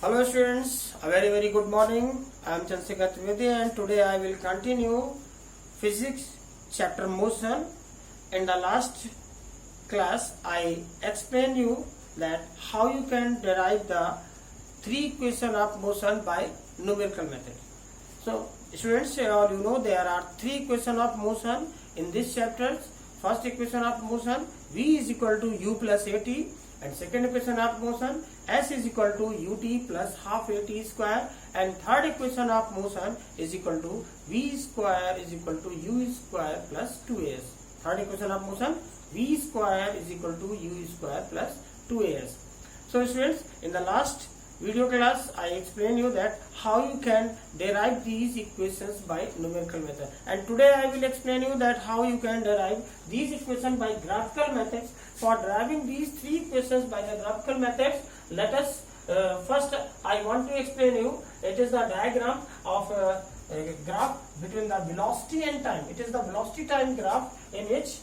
Hello students, a very good morning. I am Chandrasekhar Trivedi and today I will continue physics chapter motion. In the last class I explained you that how you can derive the three equation of motion by numerical method. So students, you know there are three equation of motion in this chapter. First equation of motion, v is equal to u plus at, and second equation of motion, s is equal to ut plus half at square, and third equation of motion is equal to v square is equal to u square plus 2as. Third equation of motion, v square is equal to u square plus 2as. So students, in the last video class I explained you that how you can derive these equations by numerical method, and today I will explain you that how you can derive these equations by graphical methods. For deriving these three equations by the graphical methods, let us first I want to explain you, it is the diagram of a graph between the velocity and time. It is the velocity time graph in which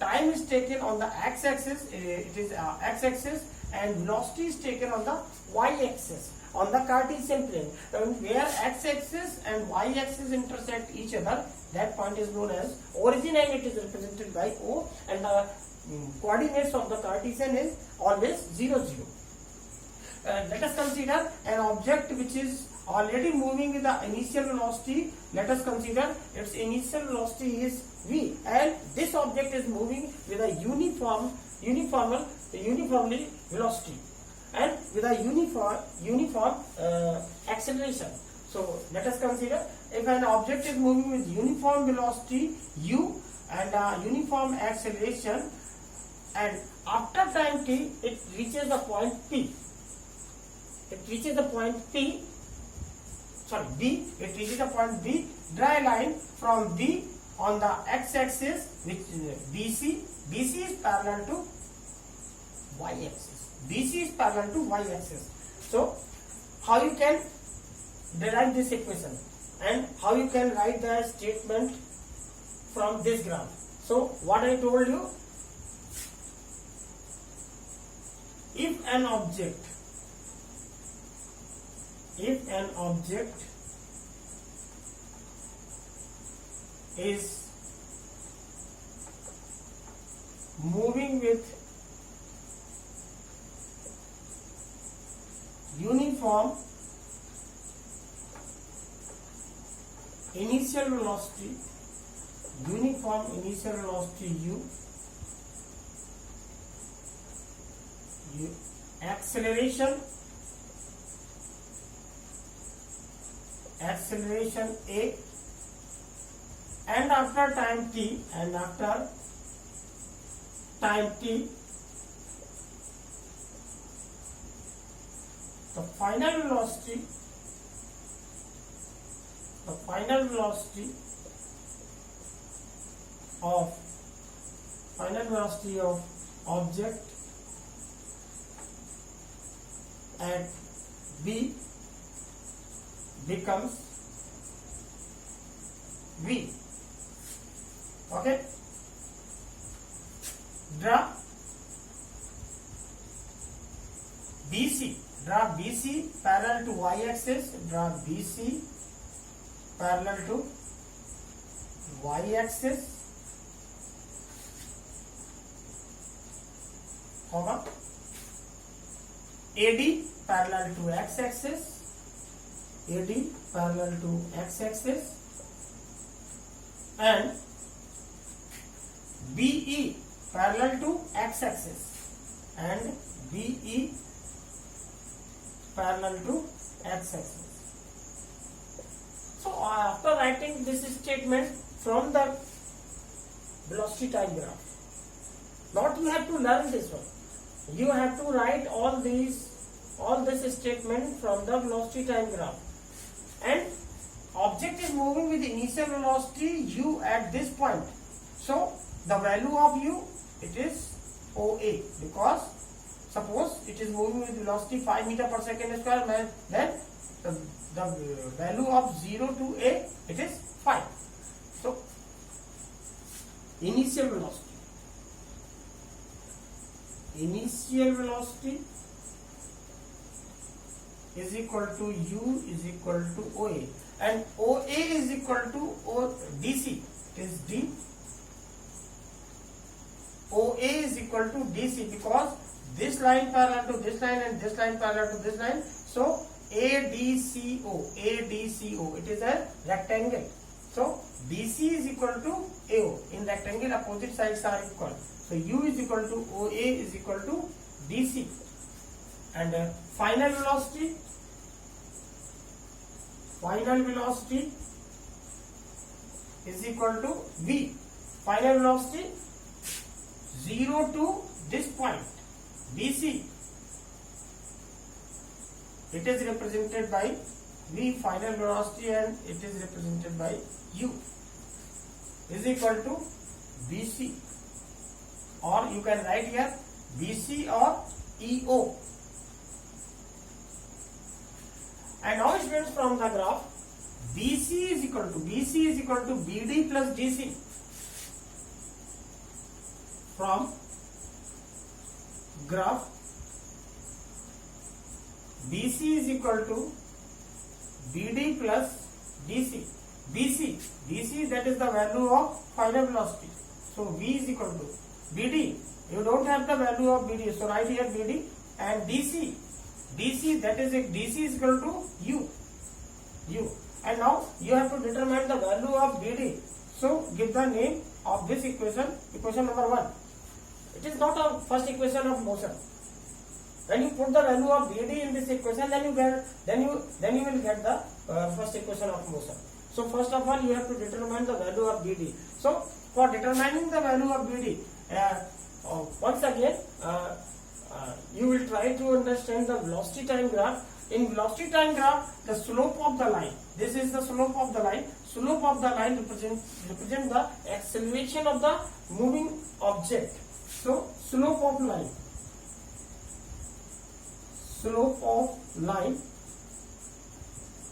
time is taken on the x-axis, it is x-axis, and velocity is taken on the y-axis on the Cartesian plane. And where x-axis and y-axis intersect each other, that point is known as origin, and it is represented by O, and the coordinates of the Cartesian is always 0, 0. Let us consider an object which is already moving with the initial velocity. Let us consider its initial velocity is v, and this object is moving with a uniformly velocity and with a uniform acceleration. So let us consider if an object is moving with uniform velocity u and uniform acceleration, and after time t it reaches the point P. It reaches the point B. It reaches the point B. Draw a line from B on the x-axis, which is BC. BC is parallel to y-axis. BC is parallel to y-axis. So, how you can derive this equation and how you can write the statement from this graph? So, what I told you, if an object is moving with uniform initial velocity u, acceleration a, and after time t, the final velocity of object at B becomes v. Okay, draw BC parallel to y-axis. Draw BC parallel to y-axis, comma, AD parallel to x-axis, and BE parallel to x-axis, So after writing this statement from the velocity time graph, not you have to learn this one. You have to write all this statement from the velocity time graph, and object is moving with initial velocity u at this point. So the value of u, it is OA, because suppose it is moving with velocity 5 meter per second square, then the value of 0 to A, it is 5. So initial velocity is equal to U is equal to OA, and OA is equal to DC. It is D. OA is equal to DC because this line parallel to this line and this line parallel to this line. So ADCO, it is a rectangle. So BC is equal to AO. In rectangle, opposite sides are equal. So U is equal to OA is equal to DC. And final velocity is equal to V. Final velocity 0 to this point BC. It is represented by V final velocity, and it is represented by U is equal to BC, or you can write here BC or EO. And now students, from the graph, BC is equal to BD plus DC. From graph, BC is equal to BD plus DC. BC, that is the value of final velocity. So V is equal to BD. You don't have the value of BD, so write here BD. And DC, that is DC is equal to U. And now you have to determine the value of BD. So give the name of this equation number 1. It is not a first equation of motion. When you put the value of BD in this equation, then you will get the first equation of motion. So first of all, you have to determine the value of BD. So for determining the value of BD, once again, you will try to understand the velocity time graph. In velocity time graph, the slope of the line. This is the slope of the line. Slope of the line represent the acceleration of the moving object. So slope of line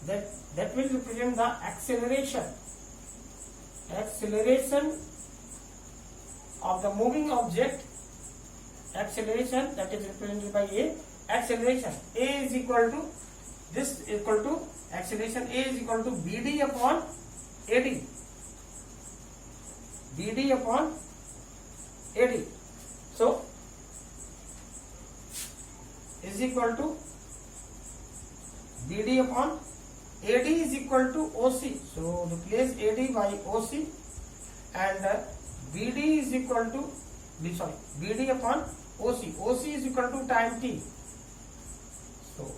that will represent the acceleration of the moving object. Acceleration, that is represented by A. Acceleration A is equal to acceleration A is equal to BD upon AD. So is equal to BD upon AD is equal to OC. So replace AD by OC, and BD is equal to BD upon OC. OC is equal to time t. So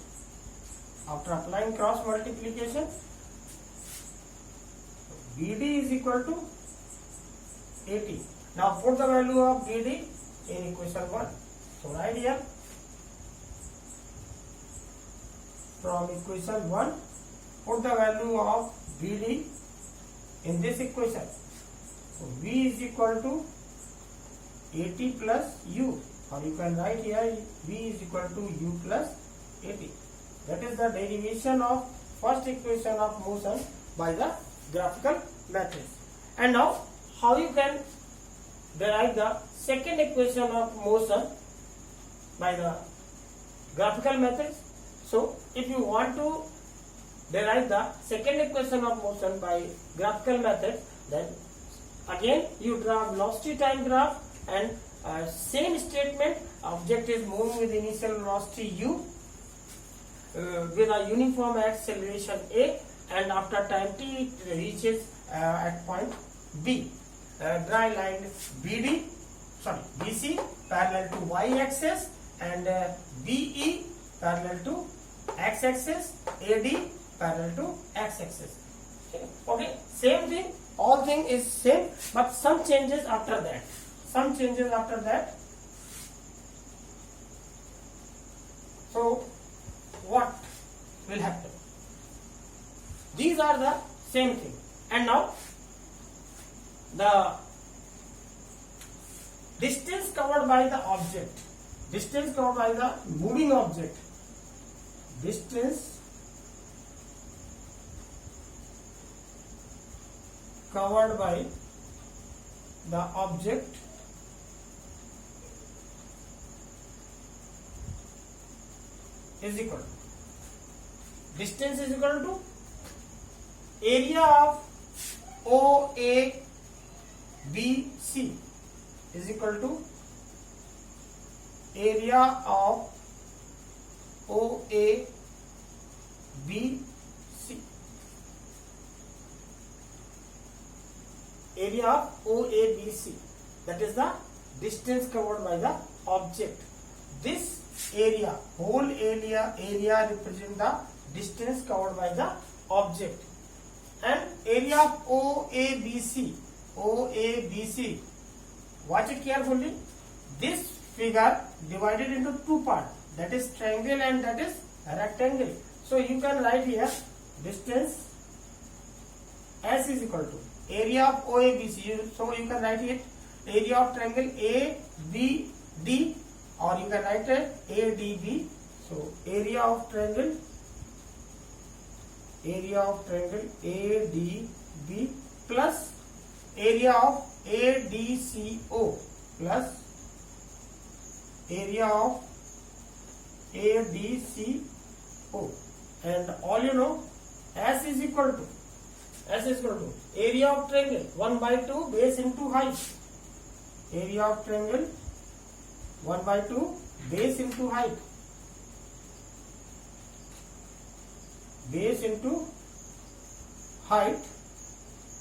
after applying cross multiplication, BD is equal to AT. Now put the value of BD in equation 1. So right here, from equation 1, put the value of BD in this equation. So V is equal to AT plus U, or you can write here V is equal to U plus AT. That is the derivation of first equation of motion by the graphical method. And now how you can derive the second equation of motion by the graphical method? So if you want to derive the second equation of motion by graphical method, then again you draw velocity time graph, and same statement, object is moving with initial velocity u with a uniform acceleration a, and after time t it reaches at point B. Draw a line BC parallel to y axis, and BE parallel to x axis, AD parallel to x axis. Okay, same thing, all thing is same, but some changes after that. So what will happen? These are the same thing, and now the distance covered by the object, distance covered by the moving object, distance covered by the object is equal to distance is equal to area of OABC is equal to area of OABC. Area of OABC, that is the distance covered by the object. This area, whole area represent the distance covered by the object. And area of OABC, watch it carefully. This figure divided into two parts, that is triangle and that is rectangle. So you can write here distance S is equal to area of OABC. So you can write it area of triangle ABD, or you can write it ADB. So area of triangle ADB plus area of ADCO plus area of ADCO, and all you know, S is equal to area of triangle 1/2 base into height. Area of triangle 1/2 base into height. Base into height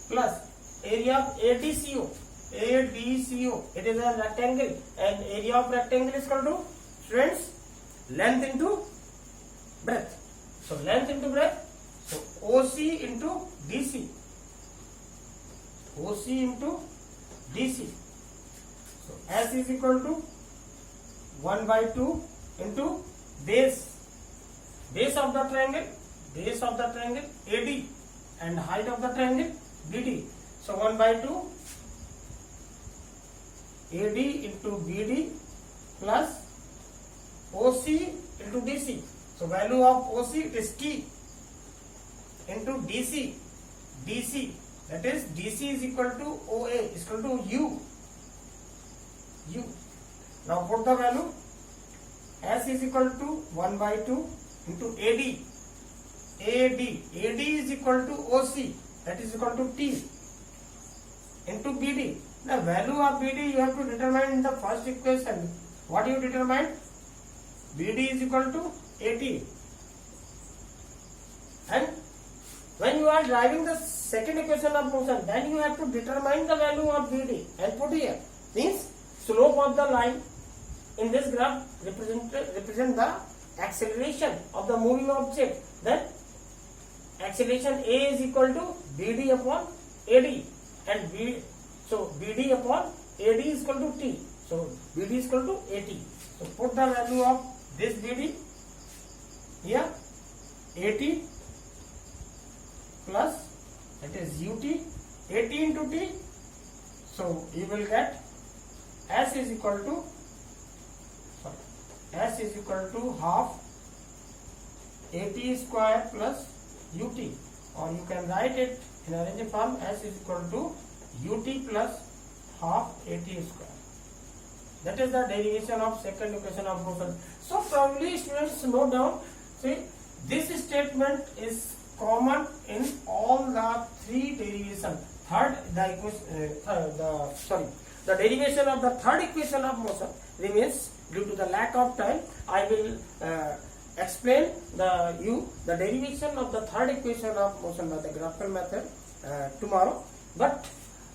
plus area of ADCO. It is a rectangle, and area of rectangle is equal to, friends, length into breadth. So length into breadth. So OC into DC. So S is equal to 1/2 into base of the triangle AD, and height of the triangle BD. So 1/2 AD into BD plus OC into DC. So value of OC is T into DC, that is DC is equal to OA is equal to U. Now put the value. S is equal to 1/2 into AD is equal to OC, that is equal to T into BD. The value of BD you have to determine in the first equation. What you determine? BD is equal to 80. And when you are driving the second equation of motion, then you have to determine the value of BD and put here. Means slope of the line in this graph represent the acceleration of the moving object. Then acceleration A is equal to BD upon AD, and BD upon AD is equal to T. So BD is equal to 80. So put the value of this BD here, 80 plus, that is UT, 80 into T. So you will get S is equal to half 80 square plus UT, or you can write it in a range form. S is equal to UT plus half 80 square. That is the derivation of second equation of motion. So probably students note down. See, this statement is common in all the three derivations. The derivation of the third equation of motion remains. Due to the lack of time, I will explain the derivation of the third equation of motion by the graphical method tomorrow. But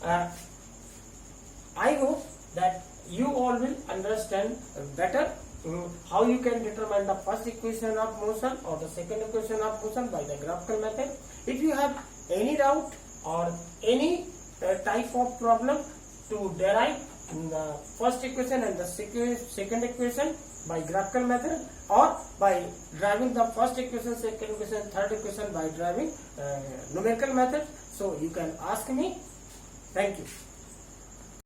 I hope that you all will understand better how you can determine the first equation of motion or the second equation of motion by the graphical method. If you have any doubt or any type of problem to derive the first equation and the second equation by graphical method, or by driving the first equation, second equation, third equation by driving numerical method, so you can ask me. Thank you.